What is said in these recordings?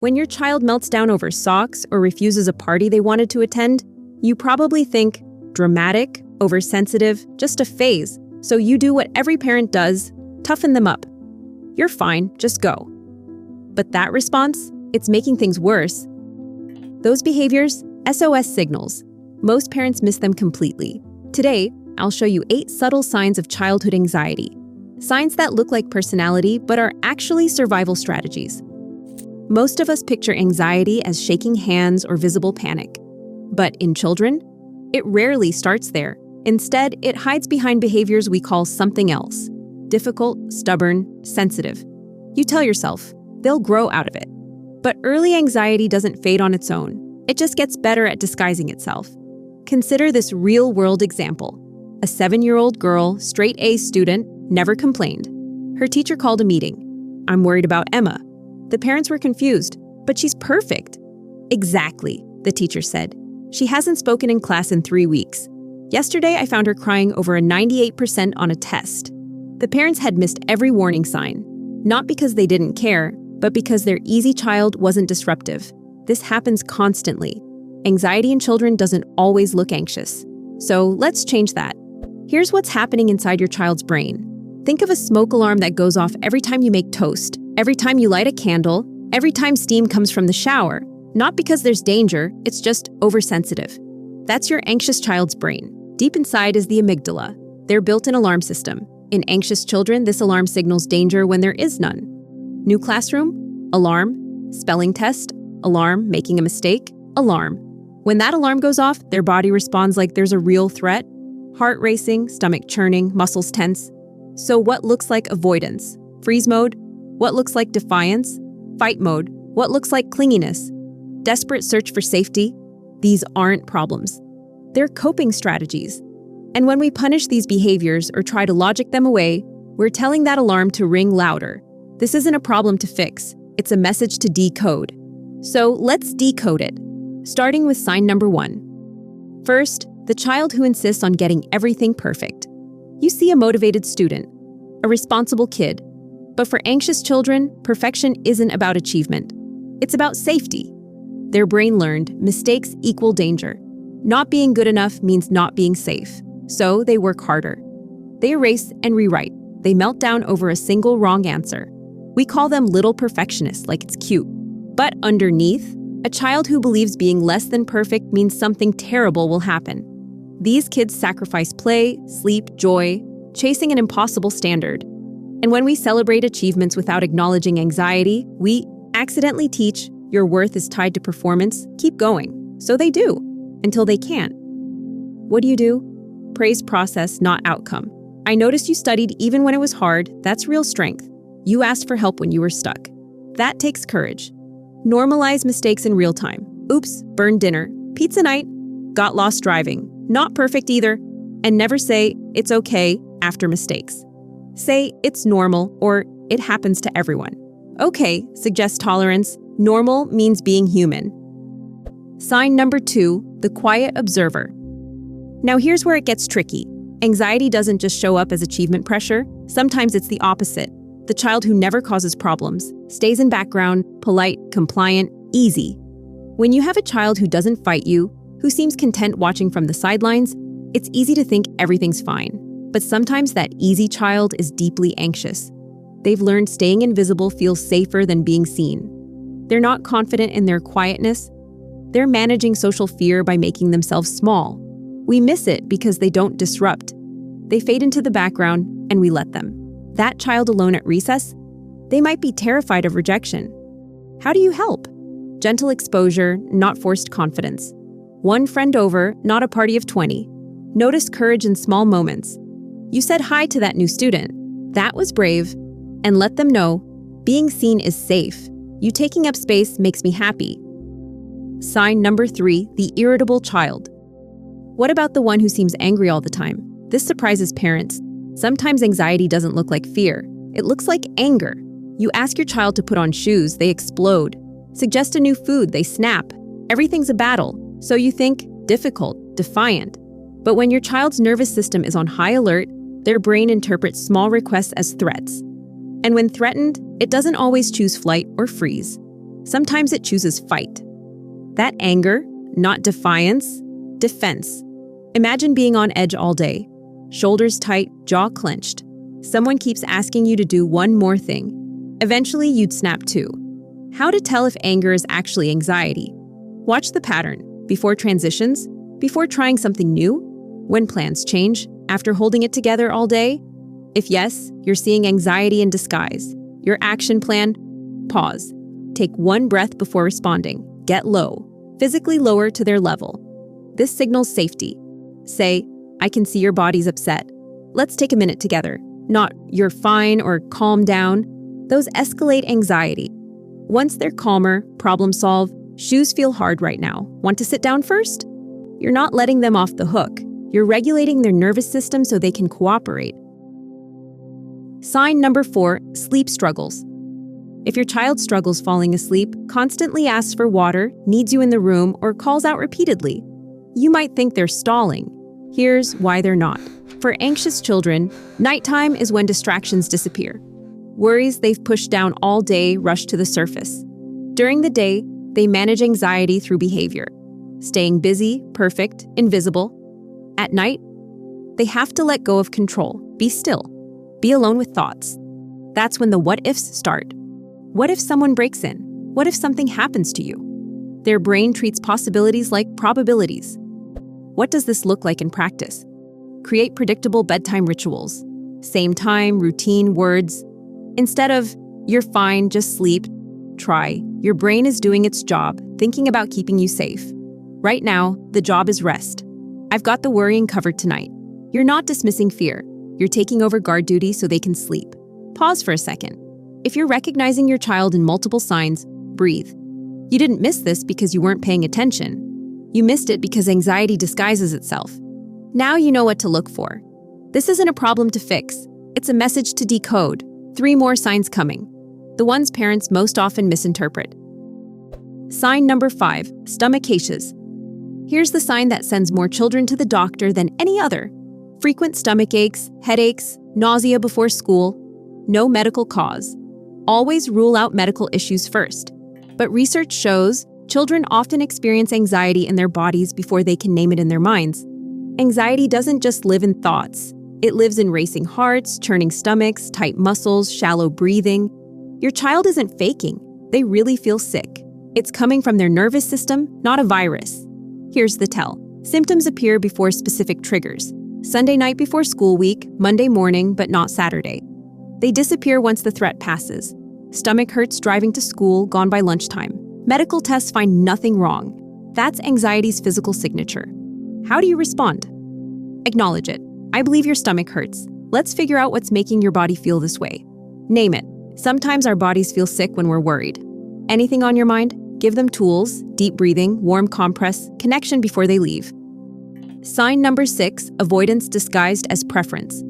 When your child melts down over socks or refuses a party they wanted to attend, you probably think, dramatic, oversensitive, just a phase, so you do what every parent does, toughen them up. You're fine, just go. But that response, it's making things worse. Those behaviors, SOS signals. Most parents miss them completely. Today, I'll show you 8 subtle signs of childhood anxiety. Signs that look like personality but are actually survival strategies. Most of us picture anxiety as shaking hands or visible panic. But in children, it rarely starts there. Instead, it hides behind behaviors we call something else. Difficult, stubborn, sensitive. You tell yourself, they'll grow out of it. But early anxiety doesn't fade on its own. It just gets better at disguising itself. Consider this real-world example. A 7-year-old girl, straight A student, never complained. Her teacher called a meeting. I'm worried about Emma. The parents were confused, but she's perfect. Exactly, the teacher said. She hasn't spoken in class in 3 weeks. Yesterday, I found her crying over a 98% on a test. The parents had missed every warning sign, not because they didn't care, but because their easy child wasn't disruptive. This happens constantly. Anxiety in children doesn't always look anxious. So let's change that. Here's what's happening inside your child's brain. Think of a smoke alarm that goes off every time you make toast, every time you light a candle, every time steam comes from the shower. Not because there's danger, it's just oversensitive. That's your anxious child's brain. Deep inside is the amygdala, their built-in alarm system. In anxious children, this alarm signals danger when there is none. New classroom? Alarm. Spelling test? Alarm. Making a mistake? Alarm. When that alarm goes off, their body responds like there's a real threat. Heart racing, stomach churning, muscles tense. So what looks like avoidance? Freeze mode? What looks like defiance? Fight mode? What looks like clinginess? Desperate search for safety? These aren't problems. They're coping strategies. And when we punish these behaviors or try to logic them away, we're telling that alarm to ring louder. This isn't a problem to fix. It's a message to decode. So let's decode it, starting with sign number 1. First, the child who insists on getting everything perfect. You see a motivated student, a responsible kid. But for anxious children, perfection isn't about achievement. It's about safety. Their brain learned mistakes equal danger. Not being good enough means not being safe. So they work harder. They erase and rewrite. They melt down over a single wrong answer. We call them little perfectionists, like it's cute. But underneath, a child who believes being less than perfect means something terrible will happen. These kids sacrifice play, sleep, joy, chasing an impossible standard. And when we celebrate achievements without acknowledging anxiety, we accidentally teach your worth is tied to performance, keep going. So they do, until they can't. What do? Praise process, not outcome. I noticed you studied even when it was hard. That's real strength. You asked for help when you were stuck. That takes courage. Normalize mistakes in real time. Oops, burned dinner. Pizza night. Got lost driving. Not perfect either. And never say, it's okay, after mistakes. Say, it's normal, or it happens to everyone. Okay, suggests tolerance. Normal means being human. Sign number 2, the quiet observer. Now here's where it gets tricky. Anxiety doesn't just show up as achievement pressure. Sometimes it's the opposite. The child who never causes problems, stays in background, polite, compliant, easy. When you have a child who doesn't fight you, who seems content watching from the sidelines, it's easy to think everything's fine. But sometimes that easy child is deeply anxious. They've learned staying invisible feels safer than being seen. They're not confident in their quietness. They're managing social fear by making themselves small. We miss it because they don't disrupt. They fade into the background, and we let them. That child alone at recess, they might be terrified of rejection. How do you help? Gentle exposure, not forced confidence. One friend over, not a party of 20. Notice courage in small moments. You said hi to that new student. That was brave. And let them know, being seen is safe. You taking up space makes me happy. Sign number 3, the irritable child. What about the one who seems angry all the time? This surprises parents. Sometimes anxiety doesn't look like fear. It looks like anger. You ask your child to put on shoes, they explode. Suggest a new food, they snap. Everything's a battle. So you think, difficult, defiant. But when your child's nervous system is on high alert, their brain interprets small requests as threats. And when threatened, it doesn't always choose flight or freeze. Sometimes it chooses fight. That anger, not defiance, defense. Imagine being on edge all day, shoulders tight, jaw clenched. Someone keeps asking you to do one more thing. Eventually, you'd snap too. How to tell if anger is actually anxiety? Watch the pattern. Before transitions, before trying something new, when plans change, after holding it together all day. If yes, you're seeing anxiety in disguise. Your action plan? Pause. Take one breath before responding. Get low, physically lower to their level. This signals safety. Say, I can see your body's upset. Let's take a minute together. Not, you're fine or calm down. Those escalate anxiety. Once they're calmer, problem solve, shoes feel hard right now. Want to sit down first? You're not letting them off the hook. You're regulating their nervous system so they can cooperate. Sign number 4, sleep struggles. If your child struggles falling asleep, constantly asks for water, needs you in the room, or calls out repeatedly, you might think they're stalling. Here's why they're not. For anxious children, nighttime is when distractions disappear. Worries they've pushed down all day rush to the surface. During the day, they manage anxiety through behavior, staying busy, perfect, invisible. At night, they have to let go of control, be still, be alone with thoughts. That's when the what-ifs start. What if someone breaks in? What if something happens to you? Their brain treats possibilities like probabilities. What does this look like in practice? Create predictable bedtime rituals. Same time, routine, words. Instead of, you're fine, just sleep, try, your brain is doing its job, thinking about keeping you safe. Right now, the job is rest. I've got the worrying covered tonight. You're not dismissing fear. You're taking over guard duty so they can sleep. Pause for a second. If you're recognizing your child in multiple signs, breathe. You didn't miss this because you weren't paying attention. You missed it because anxiety disguises itself. Now you know what to look for. This isn't a problem to fix. It's a message to decode. 3 more signs coming. The ones parents most often misinterpret. Sign number 5, stomachaches. Here's the sign that sends more children to the doctor than any other. Frequent stomach aches, headaches, nausea before school. No medical cause. Always rule out medical issues first. But research shows children often experience anxiety in their bodies before they can name it in their minds. Anxiety doesn't just live in thoughts. It lives in racing hearts, churning stomachs, tight muscles, shallow breathing. Your child isn't faking. They really feel sick. It's coming from their nervous system, not a virus. Here's the tell. Symptoms appear before specific triggers. Sunday night before school week, Monday morning, but not Saturday. They disappear once the threat passes. Stomach hurts driving to school, gone by lunchtime. Medical tests find nothing wrong. That's anxiety's physical signature. How do you respond? Acknowledge it. I believe your stomach hurts. Let's figure out what's making your body feel this way. Name it. Sometimes our bodies feel sick when we're worried. Anything on your mind? Give them tools, deep breathing, warm compress, connection before they leave. Sign number 6, avoidance disguised as preference.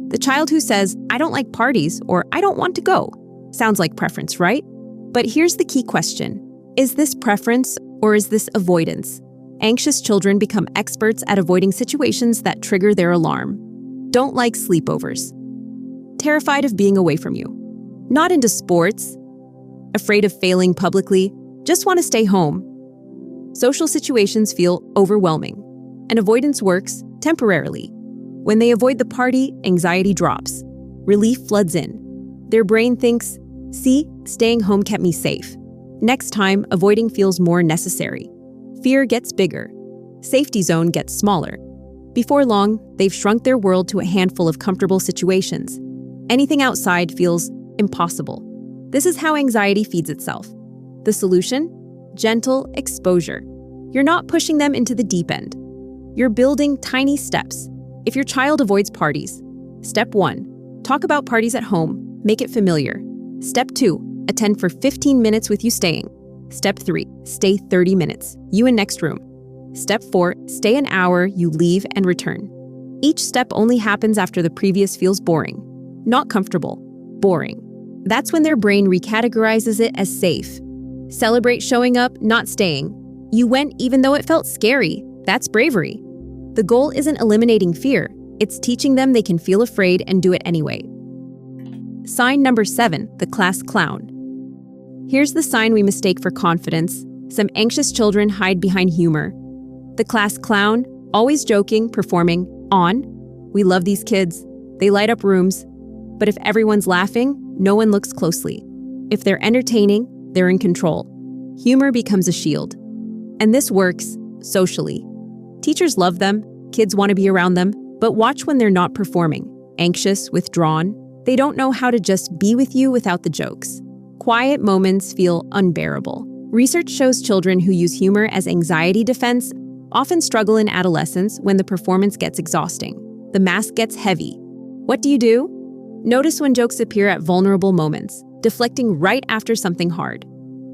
The child who says, I don't like parties or I don't want to go. Sounds like preference, right? But here's the key question. Is this preference or is this avoidance? Anxious children become experts at avoiding situations that trigger their alarm. Don't like sleepovers. Terrified of being away from you. Not into sports. Afraid of failing publicly. Just want to stay home. Social situations feel overwhelming. And avoidance works temporarily. When they avoid the party, anxiety drops. Relief floods in. Their brain thinks, see, staying home kept me safe. Next time, avoiding feels more necessary. Fear gets bigger. Safety zone gets smaller. Before long, they've shrunk their world to a handful of comfortable situations. Anything outside feels impossible. This is how anxiety feeds itself. The solution? Gentle exposure. You're not pushing them into the deep end. You're building tiny steps. If your child avoids parties, step 1, talk about parties at home, make it familiar. Step 2, attend for 15 minutes with you staying. Step 3, stay 30 minutes, you in next room. Step 4, stay an hour, you leave and return. Each step only happens after the previous feels boring. Not comfortable, boring. That's when their brain recategorizes it as safe. Celebrate showing up, not staying. You went even though it felt scary. That's bravery. The goal isn't eliminating fear. It's teaching them they can feel afraid and do it anyway. Sign number 7, the class clown. Here's the sign we mistake for confidence. Some anxious children hide behind humor. The class clown, always joking, performing, on. We love these kids. They light up rooms. But if everyone's laughing, no one looks closely. If they're entertaining, they're in control. Humor becomes a shield. And this works socially. Teachers love them, kids want to be around them, but watch when they're not performing. Anxious, withdrawn. They don't know how to just be with you without the jokes. Quiet moments feel unbearable. Research shows children who use humor as anxiety defense often struggle in adolescence when the performance gets exhausting. The mask gets heavy. What do? Notice when jokes appear at vulnerable moments, deflecting right after something hard.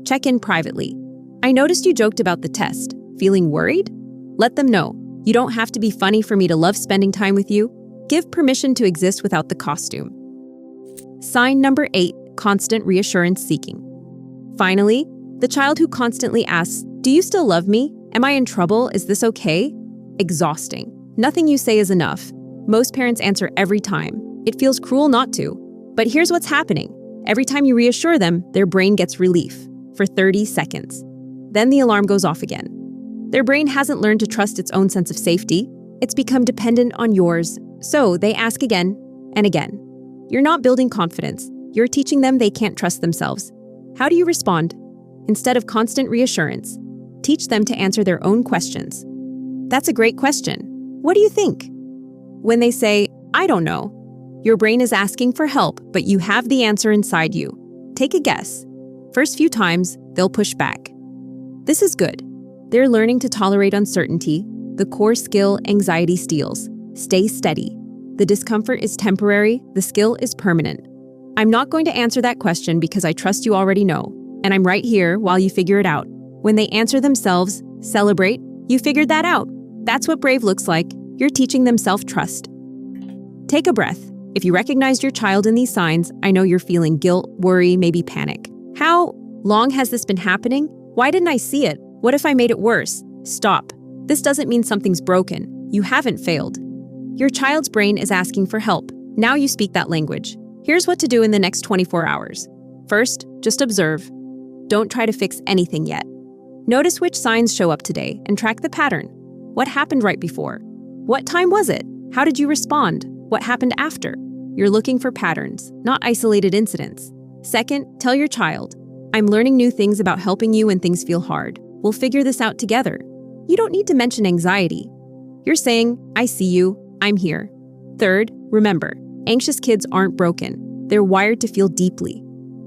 Check in privately. I noticed you joked about the test. Feeling worried? Let them know. You don't have to be funny for me to love spending time with you. Give permission to exist without the costume. Sign number 8, constant reassurance-seeking. Finally, the child who constantly asks, "Do you still love me? Am I in trouble? Is this okay?" Exhausting. Nothing you say is enough. Most parents answer every time. It feels cruel not to. But here's what's happening. Every time you reassure them, their brain gets relief for 30 seconds. Then the alarm goes off again. Their brain hasn't learned to trust its own sense of safety. It's become dependent on yours, so they ask again and again. You're not building confidence. You're teaching them they can't trust themselves. How do you respond? Instead of constant reassurance, teach them to answer their own questions. That's a great question. What do you think? When they say, "I don't know," your brain is asking for help, but you have the answer inside you. Take a guess. First few times, they'll push back. This is good. They're learning to tolerate uncertainty, the core skill anxiety steals. Stay steady. The discomfort is temporary, the skill is permanent. I'm not going to answer that question because I trust you already know, and I'm right here while you figure it out. When they answer themselves, celebrate, you figured that out. That's what brave looks like. You're teaching them self-trust. Take a breath. If you recognized your child in these signs, I know you're feeling guilt, worry, maybe panic. How long has this been happening? Why didn't I see it? What if I made it worse? Stop. This doesn't mean something's broken. You haven't failed. Your child's brain is asking for help. Now you speak that language. Here's what to do in the next 24 hours. First, just observe. Don't try to fix anything yet. Notice which signs show up today and track the pattern. What happened right before? What time was it? How did you respond? What happened after? You're looking for patterns, not isolated incidents. Second, tell your child, "I'm learning new things about helping you when things feel hard. We'll figure this out together." You don't need to mention anxiety. You're saying, "I see you, I'm here." Third, remember, anxious kids aren't broken. They're wired to feel deeply.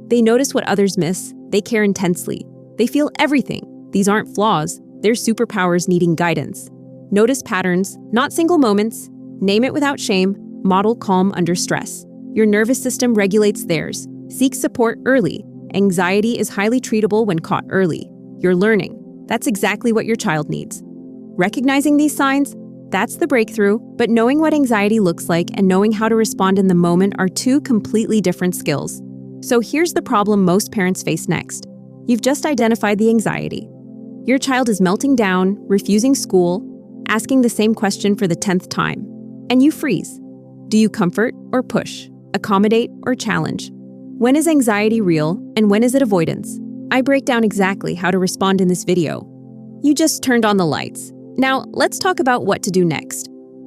They notice what others miss. They care intensely. They feel everything. These aren't flaws. They're superpowers needing guidance. Notice patterns, not single moments. Name it without shame. Model calm under stress. Your nervous system regulates theirs. Seek support early. Anxiety is highly treatable when caught early. You're learning. That's exactly what your child needs. Recognizing these signs, that's the breakthrough, but knowing what anxiety looks like and knowing how to respond in the moment are two completely different skills. So here's the problem most parents face next. You've just identified the anxiety. Your child is melting down, refusing school, asking the same question for the 10th time, and you freeze. Do you comfort or push, accommodate or challenge? When is anxiety real and when is it avoidance? I break down exactly how to respond in this video. You just turned on the lights. Now, let's talk about what to do next.